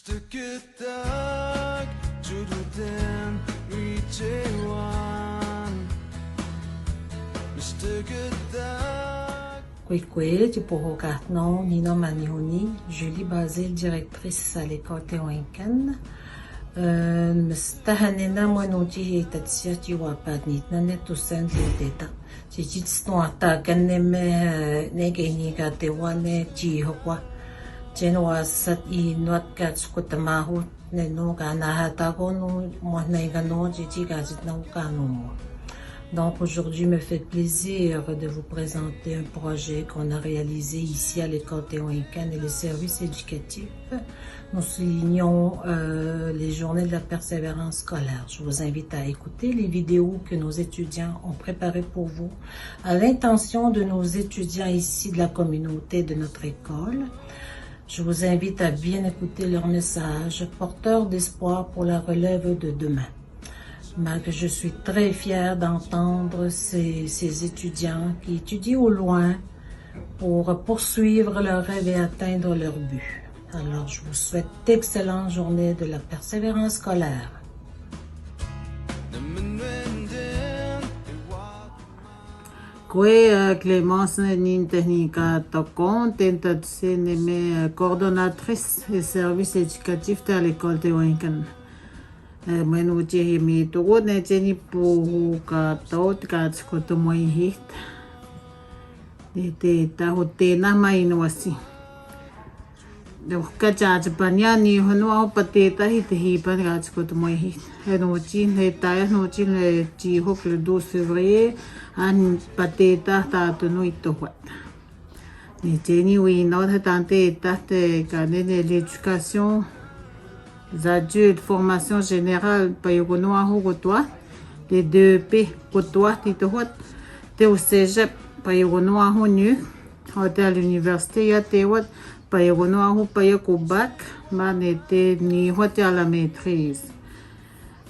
Stukketak, juduten, richewan. Stukketak. Kwekwe, du Poro Cartnon, Nino Manioni, Julie Basile, directrice à l'école Théoincan. Stahanena Monoji Tatsia Tiwapadnit, Nanet Toussaint Deta. Jijitston Ata Ganeme Negeniga Tewane Jihokwa. Jenwa Sat I Nwatkat Skutamahu, Neno Ganahatago, Moinegano, Jiji Gazit Naukano. Donc aujourd'hui, me fait plaisir de vous présenter un projet qu'on a réalisé ici à l'école Théoincan et les services éducatifs. Nous soulignons les journées de la persévérance scolaire. Je vous invite à écouter les vidéos que nos étudiants ont préparées pour vous à l'intention de nos étudiants ici de la communauté de notre école. Je vous invite à bien écouter leurs messages porteurs d'espoir pour la relève de demain. Je suis très fière d'entendre ces étudiants qui étudient au loin pour poursuivre leurs rêves et atteindre leur but. Alors, je vous souhaite d'excellentes journées de la persévérance scolaire. Clémence Nin Technica Tocon, coordonnatrice des services éducatifs de l'école Théoincan. Menu Jehimi Togo Nejeni Puka Tot Katskoto Moihit. De Tahotena Mainwasi. The Kachach Banyani, Hono Pateta hit the Hipan Katskoto Moihit. Henochin, the Tire Nochin, the Jihok, le 12 février, and Pateta Tatunuito What. Nejeni, we not had ante tate canet de l'éducation. Adultes, formation générale, Payogonoa Hogotoa, les 2P, Kotoa, Titohot, Théo Cégep, Payogonoa Honu, Hôtel l'université, Yatewot, Payogonoa Ho Payokobac, Manete, ni Hôtel à la maîtrise.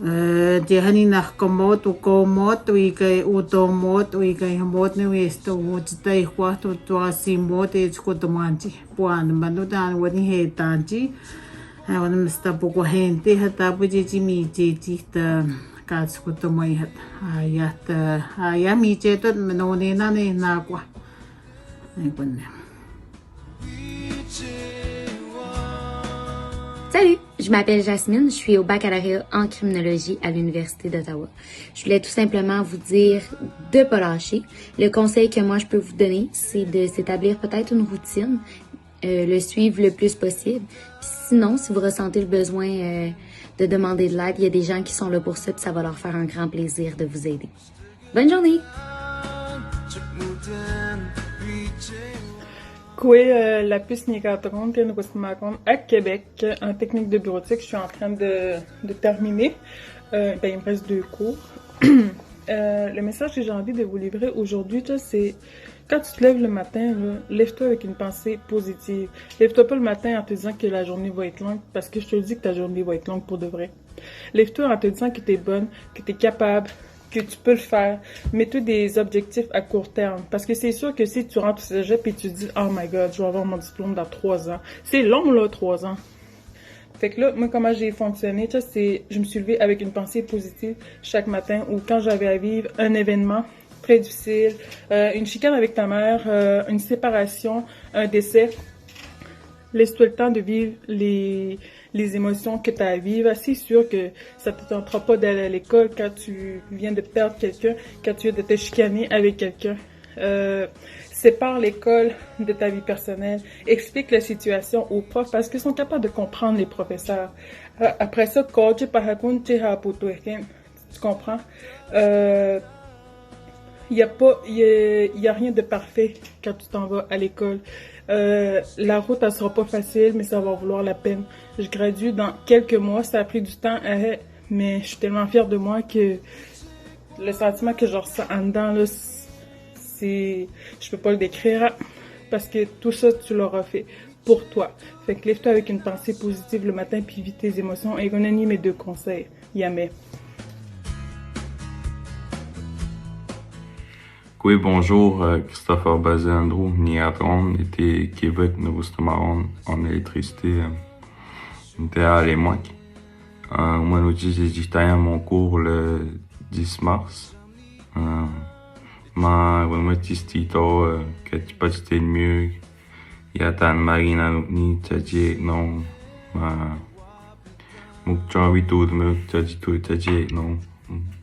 Dehani Narkomot, ou Komot, ou Ike Utomot, ou Ike Mot, Nuesto, ou Tei Huato, Toa Simot, et Skotomanti, Puan, Manudan, Wani Hetanti. On mista beaucoup gente hata bujiji mi jiji ta katskuto moi hat ayat mi jetot menone na ne na kwa ne bonne. Salut, je m'appelle Jasmine, je suis au baccalauréat en criminologie à l'Université d'Ottawa. Je voulais tout simplement vous dire de pas lâcher. Le conseil que moi je peux vous donner, c'est de s'établir peut-être une routine, le suivre le plus possible. Sinon, si vous ressentez le besoin de demander de l'aide, il y a des gens qui sont là pour ça, puis ça va leur faire un grand plaisir de vous aider. Bonne journée! Koué, la puce Nicatron, à Québec, en technique de bureautique, je suis en train de terminer. Il me reste 2 cours. Le message que j'ai envie de vous livrer aujourd'hui, c'est quand tu te lèves le matin, lève-toi avec une pensée positive. Lève-toi pas le matin en te disant que la journée va être longue, parce que je te dis que ta journée va être longue pour de vrai. Lève-toi en te disant que tu es bonne, que tu es capable, que tu peux le faire. Mets-toi des objectifs à court terme. Parce que c'est sûr que si tu rentres au cégep et tu te dis « Oh my God, je vais avoir mon diplôme dans 3 ans. » C'est long, là, 3 ans. Fait que là, moi, comment j'ai fonctionné, c'est je me suis levée avec une pensée positive chaque matin, ou quand j'avais à vivre un événement très difficile, une chicane avec ta mère, une séparation, un décès, laisse-toi le temps de vivre les émotions que tu as à vivre. C'est sûr que ça ne te tentera pas d'aller à l'école quand tu viens de perdre quelqu'un, quand tu viens de te chicaner avec quelqu'un. Sépare l'école de ta vie personnelle. Explique la situation aux profs parce qu'ils sont capables de comprendre les professeurs. Après ça, tu comprends? Il y a rien de parfait quand tu t'en vas à l'école. La route, elle sera pas facile, mais ça va valoir la peine. Je gradue dans quelques mois, ça a pris du temps, mais je suis tellement fière de moi que le sentiment que je ressens en dedans, là, je peux pas le décrire, parce que tout ça, tu l'auras fait pour toi. Fait que lève-toi avec une pensée positive le matin, puis vis tes émotions. Et on a mis mes 2 conseils. Yamé. Oui, bonjour, Christopher Bazin-Andrew, Niatron, était Québec, Nouveau-Stamaron, en électricité. j'étais à l'émoque. Moi, j'étais à mon cours le 10 mars. Ma tistito que tu peux te mieux. Il y a tant marina ni tadje non. Ma mukchawi tout me tadje non.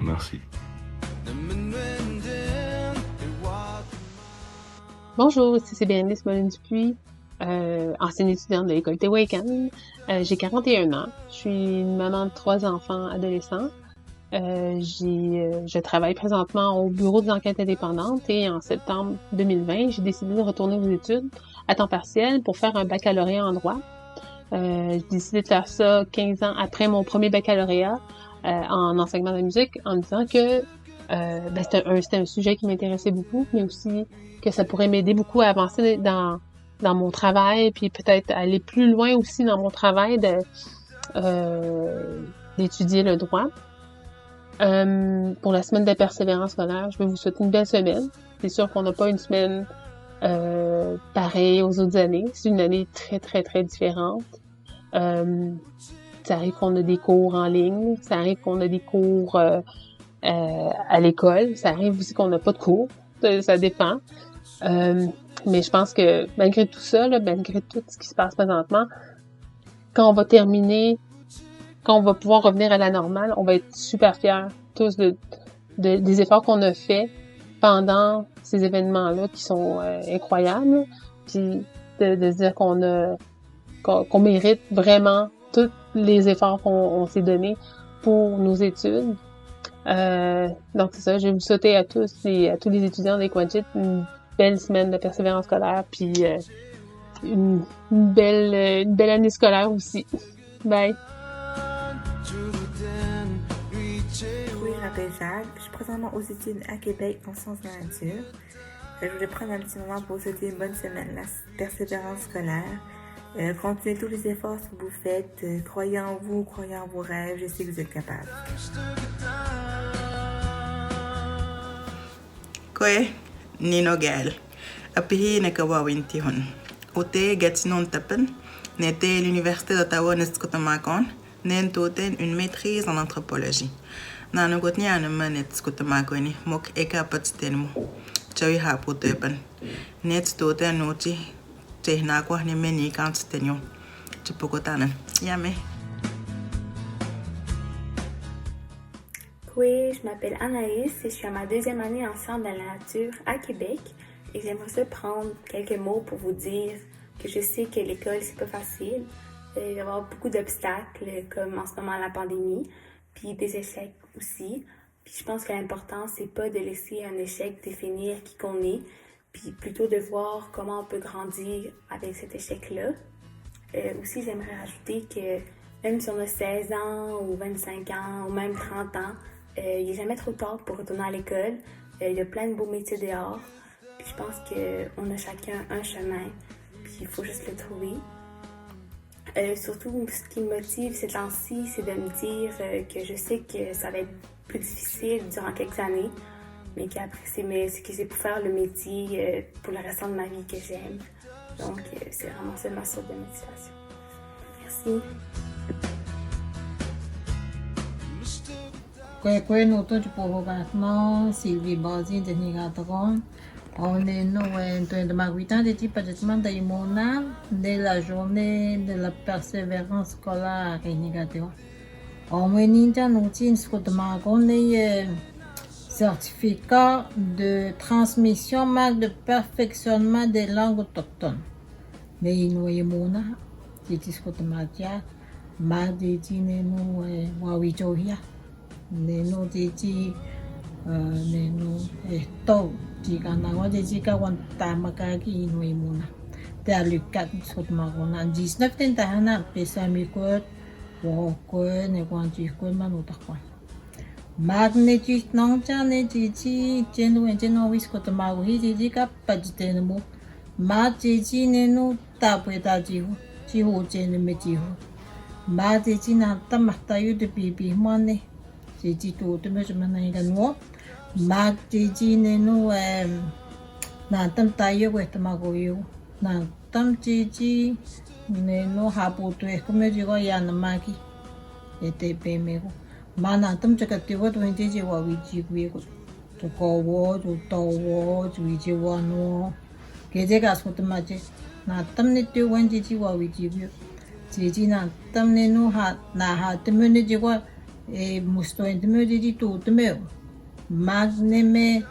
Merci. Bonjour, ici c'est Bérénice Molin-Dupuis, ancienne étudiante de l'école Tewakan. J'ai 41 ans. Je suis une maman de 3 enfants adolescents. Je travaille présentement au bureau des enquêtes indépendantes et en septembre 2020, j'ai décidé de retourner aux études à temps partiel pour faire un baccalauréat en droit. J'ai décidé de faire ça 15 ans après mon premier baccalauréat en enseignement de la musique en me disant que c'était un sujet qui m'intéressait beaucoup, mais aussi que ça pourrait m'aider beaucoup à avancer dans mon travail, puis peut-être aller plus loin aussi dans mon travail d'étudier le droit. Pour la semaine de persévérance scolaire, je vais vous souhaiter une belle semaine. C'est sûr qu'on n'a pas une semaine pareille aux autres années. C'est une année très, très, très différente. Ça arrive qu'on a des cours en ligne, ça arrive qu'on a des cours à l'école, ça arrive aussi qu'on n'a pas de cours, ça dépend. Mais je pense que malgré tout ça, là, malgré tout ce qui se passe présentement, quand on va terminer, quand on va pouvoir revenir à la normale, on va être super fiers tous des efforts qu'on a faits pendant ces événements-là qui sont incroyables, puis de se dire qu'on mérite vraiment tous les efforts qu'on s'est donnés pour nos études. Donc c'est ça, je vais vous souhaiter à tous et à tous les étudiants d'Equagit une belle semaine de persévérance scolaire, puis une belle année scolaire aussi. Bye! Oui, je m'appelle Jacques. Je suis présentement aux études à Québec en sciences de la nature. Je voulais prendre un petit moment pour vous souhaiter une bonne semaine, la persévérance scolaire. Continuez tous les efforts que vous faites. Croyez en vous, croyez en vos rêves. Je sais que vous êtes capables. Koe, Nino Gal. Apihi Nekawawintihon. Ote Gatinon Tapen. N'était l'Université d'Ottawa Nescotamakon. N'entoten une maîtrise en anthropologie. Nanogotni Aneman Scotamakoni. Mok Eka Patitenmo. Chawi Hapotepen. Net Toten Noti. Tehnakwa Nemeni Kanstenyo. Chupokotanen. Yame. Oui, je m'appelle Anaïs et je suis à ma 2e année en sciences de la nature à Québec. Et j'aimerais ça prendre quelques mots pour vous dire que je sais que l'école, c'est pas facile. Il va y avoir beaucoup d'obstacles, comme en ce moment la pandémie, puis des échecs aussi. Puis je pense que l'important, c'est pas de laisser un échec définir qui qu'on est, puis plutôt de voir comment on peut grandir avec cet échec-là. Aussi, j'aimerais rajouter que même si on a 16 ans ou 25 ans ou même 30 ans, il n'est jamais trop tard pour retourner à l'école. Il y a plein de beaux métiers dehors. Puis je pense qu'on a chacun un chemin, puis il faut juste le trouver. Surtout, ce qui me motive ces temps-ci, c'est de me dire que je sais que ça va être plus difficile durant quelques années, mais qu'après, c'est pour faire le métier pour le restant de ma vie que j'aime. Donc, c'est vraiment ça ma source de motivation. Merci. Kwe no to chupo no Sylvie Bazi de Nigatagon. On est de Maguitan de type de la journée de la persévérance scolaire et négative. On est certificat de transmission marque de perfectionnement des langues autochtones. Mais nous y mona, c'est ce que tu m'as dit, ma dit nous wawijohia, nous dit nous esto, jikanawa jika wanta makaki nous y mona. T'as le 4 ce que tu m'as dit, 19 tentahana pesamikot, woko ne kwanjiko manutakwa. Magnetic nongcha ne jiji jeno wisko mawi jiji ka pajitenmu ma jiji nenu tapeta jihu jene me jihu ma jiji na tamatayu de bibi mane jiji to me jmana igano ma jiji nenu na tam tayo wetamagoyu na tam jiji ne no haputu e kumejiko yana maki e te pemeko mana tam chaka tiwa to inte je wa wiji kueko to ko wo to to wo to wiji wa no ke je ga so tama je na tam ne te wan ji wa wiji kueko ji na tam ne no ha na ha te me ne je wa e musto ente me ji tu te me mag ne me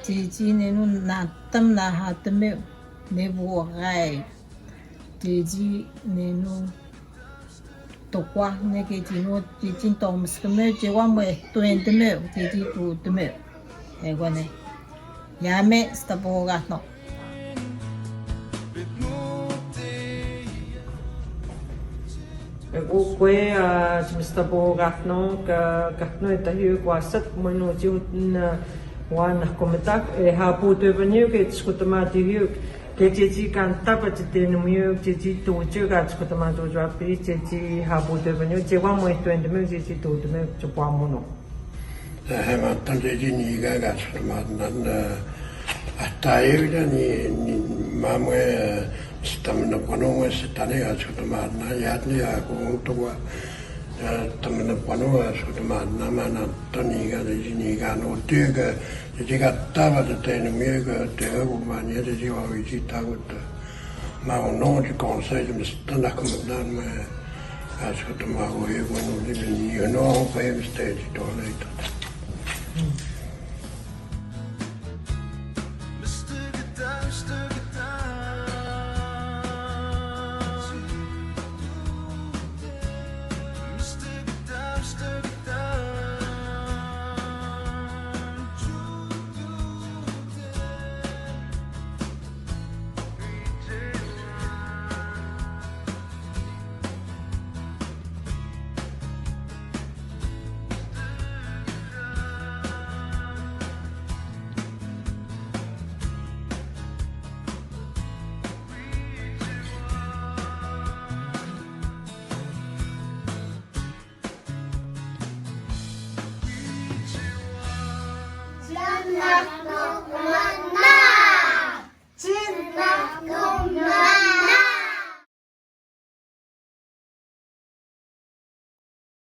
ji ne no na tam na ha te me ne bo gai ji ne no to qua ne ke ji no ji jin to mus ke me je wa me to en de me ji tu de me e wa ne ya me sta bo ga no o kwe a sta bo ga no ka no ta hu kwa sat mo no ji na wa na kometa e ha pu de venir ke skutama di hu ke ji kan ta pa te no mi ji to ju ga skutama do jo pi ji ha pu de venir ji wa mo to en de me ji to de me jo pa mo no he ma tan ji ni ga skutama nan ta e da ni ma mo stamina pano stane ga skutama na ya ni a ko to wa tamna pano skutama na ma na to ni ga ji ni ga no te ga 지가 따라도 되는 미가 되고 많이 해도 지와 위치 타고 또 마고 노지 conseil 좀 스탄다 그만 뭐 아주 또 마고 이거 노지 니 노 페임 스테이지 또 레이터